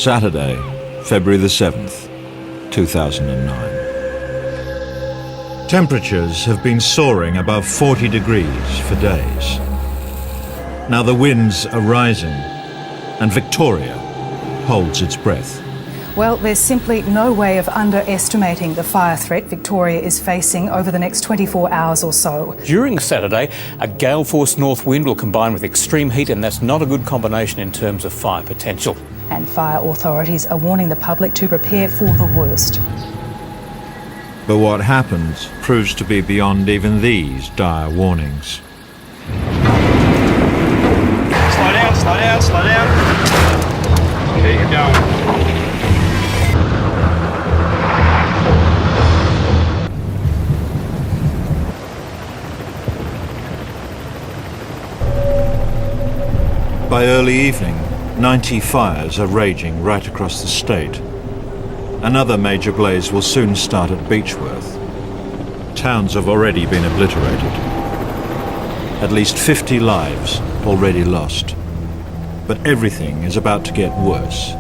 Saturday, February the 7th, 2009. Temperatures have been soaring above 40 degrees for days. Now the winds are rising, and Victoria holds its breath. Well, there's simply no way of underestimating the fire threat Victoria is facing over the next 24 hours or so. During Saturday, a gale-force north wind will combine with extreme heat, and that's not a good combination in terms of fire potential. And fire authorities are warning the public to prepare for the worst. But what happens proves to be beyond even these dire warnings. Slow down, slow down, slow down. Keep going. By early evening, 90 fires are raging right across the state. Another major blaze will soon start at Beechworth. Towns have already been obliterated. At least 50 lives already lost. But everything is about to get worse.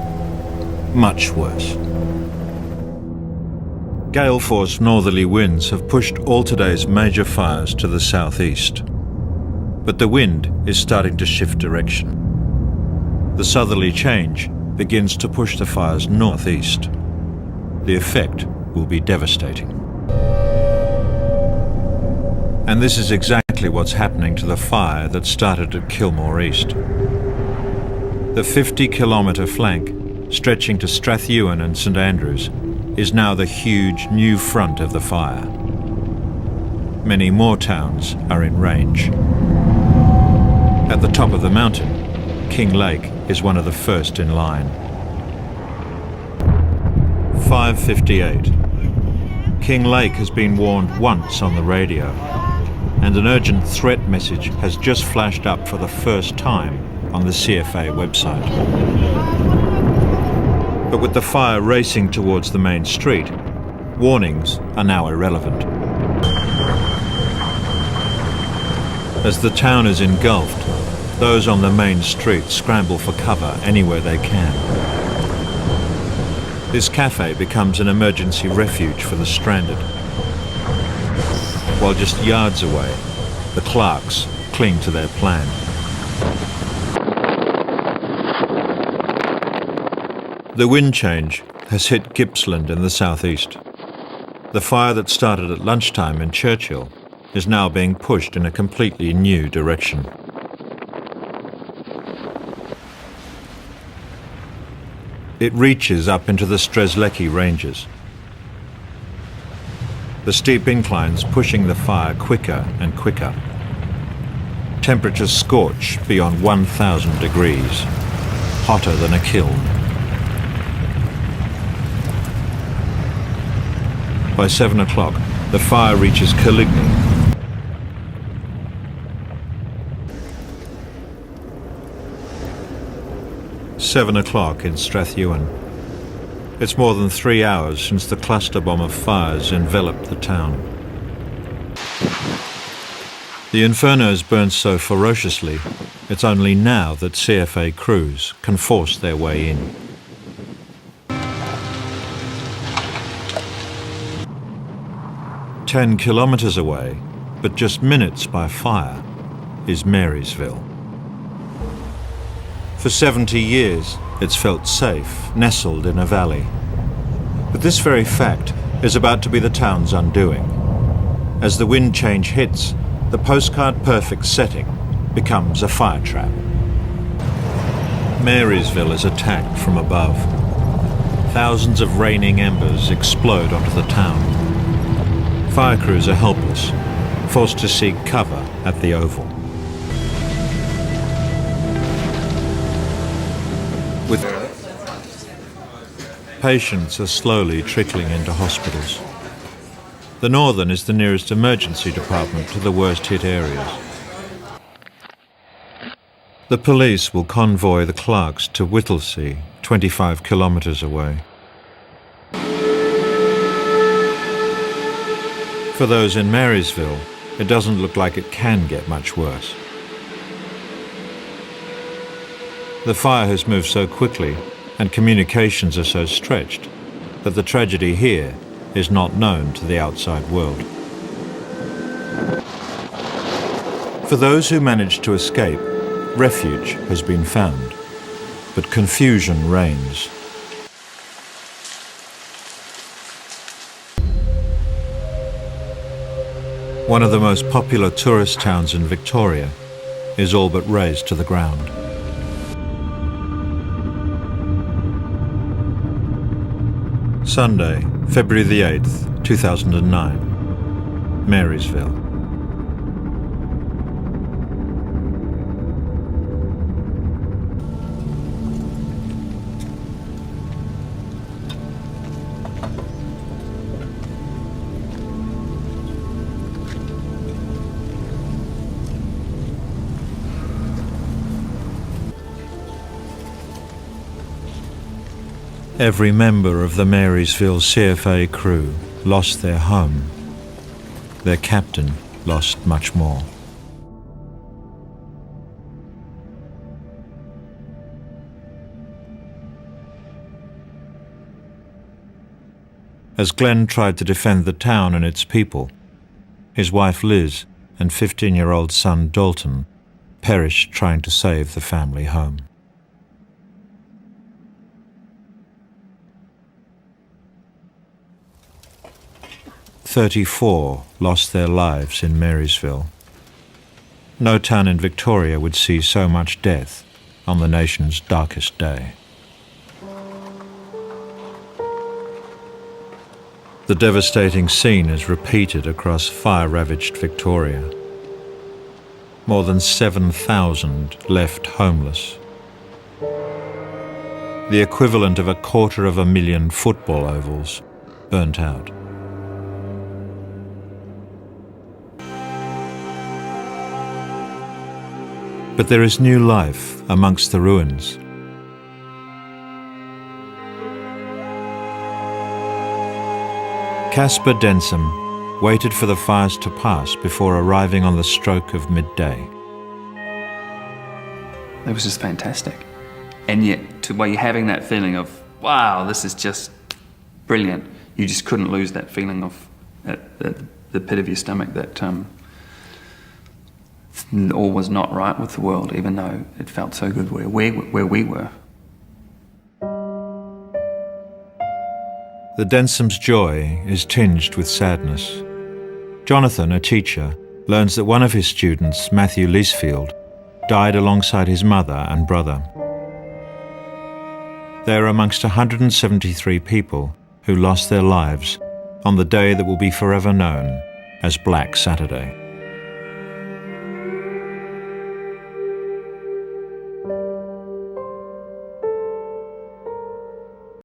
Much worse. Gale-force northerly winds have pushed all today's major fires to the southeast. But the wind is starting to shift direction. The southerly change begins to push the fires northeast. The effect will be devastating. And this is exactly what's happening to the fire that started at Kilmore East. The 50-kilometre flank, stretching to Strathewen and St Andrews, is now the huge new front of the fire. Many more towns are in range. At the top of the mountain, King Lake is one of the first in line. 5:58. King Lake has been warned once on the radio, and an urgent threat message has just flashed up for the first time on the CFA website. But with the fire racing towards the main street, warnings are now irrelevant. As the town is engulfed, those on the main street scramble for cover anywhere they can. This cafe becomes an emergency refuge for the stranded. While just yards away, the Clarks cling to their plan. The wind change has hit Gippsland in the southeast. The fire that started at lunchtime in Churchill is now being pushed in a completely new direction. It reaches up into the Strzelecki Ranges. The steep inclines pushing the fire quicker and quicker. Temperatures scorch beyond 1,000 degrees, hotter than a kiln. By 7 o'clock, the fire reaches Coligny. Seven o'clock in Strathewen. It's more than 3 hours since the cluster bomb of fires enveloped the town. The infernos burn so ferociously, it's only now that CFA crews can force their way in. "10 kilometres away, but just minutes by fire, is Marysville. For 70 years, it's felt safe, nestled in a valley. But this very fact is about to be the town's undoing. As the wind change hits, the postcard-perfect setting becomes a fire trap. Marysville is attacked from above. Thousands of raining embers explode onto the town. Fire crews are helpless, forced to seek cover at the Oval. Patients are slowly trickling into hospitals. The Northern is the nearest emergency department to the worst-hit areas. The police will convoy the Clarks to Whittlesea, 25 kilometres away. For those in Marysville, it doesn't look like it can get much worse. The fire has moved so quickly, and communications are so stretched that the tragedy here is not known to the outside world. For those who managed to escape, refuge has been found, but confusion reigns. One of the most popular tourist towns in Victoria is all but razed to the ground. Sunday, February the 8th, 2009, Marysville. Every member of the Marysville CFA crew lost their home. Their captain lost much more. As Glenn tried to defend the town and its people, his wife Liz and 15-year-old son Dalton perished trying to save the family home. "34 lost their lives in Marysville. No town in Victoria would see so much death on the nation's darkest day." The devastating scene is repeated across fire-ravaged Victoria. More than 7,000 left homeless. The equivalent of 250,000 football ovals burnt out. But there is new life amongst the ruins. Casper Densom waited for the fires to pass before arriving on the stroke of midday. It was just fantastic. And yet, while you're having that feeling of, wow, this is just brilliant, you just couldn't lose that feeling of, at the pit of your stomach, that all was not right with the world, even though it felt so good where we were. The Densom's joy is tinged with sadness. Jonathan, a teacher, learns that one of his students, Matthew Leasefield, died alongside his mother and brother. They are amongst 173 people who lost their lives on the day that will be forever known as Black Saturday.